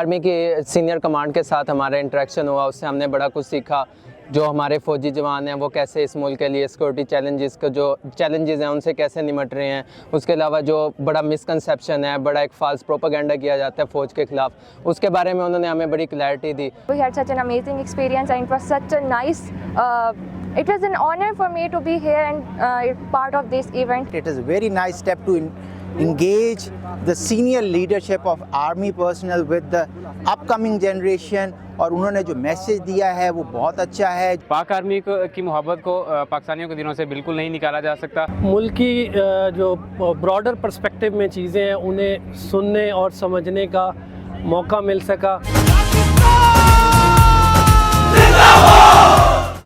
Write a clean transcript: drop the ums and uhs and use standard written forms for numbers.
Army की senior command के साथ हमारा इंटरेक्शन हुआ, उससे हमने बड़ा कुछ सीखा। जो हमारे फ़ौजी जवान हैं वो कैसे इस मुल्क के लिए सिक्योरिटी चैलेंजेस हैं उनसे कैसे निमट रहे हैं। उसके अलावा जो बड़ा मिसकंसेप्शन है, बड़ा एक फ़ाल्स प्रोपेगेंडा किया जाता है फ़ौज के ख़िलाफ़, उसके बारे में उन्होंने हमें बड़ी clarity the. We had such an amazing experience and it was such a nice it was an honor for me to be here and part of this event. It is a very nice step to engage the senior leadership of army personnel with the upcoming generation, और उन्होंने जो message दिया है वो बहुत अच्छा है। पाक आर्मी की मोहब्बत को पाकिस्तानियों के दिनों से बिल्कुल नहीं निकाला जा सकता। मुल्क की जो ब्रॉडर पर्सपेक्टिव में चीज़ें हैं उन्हें सुनने और समझने का मौका मिल सका।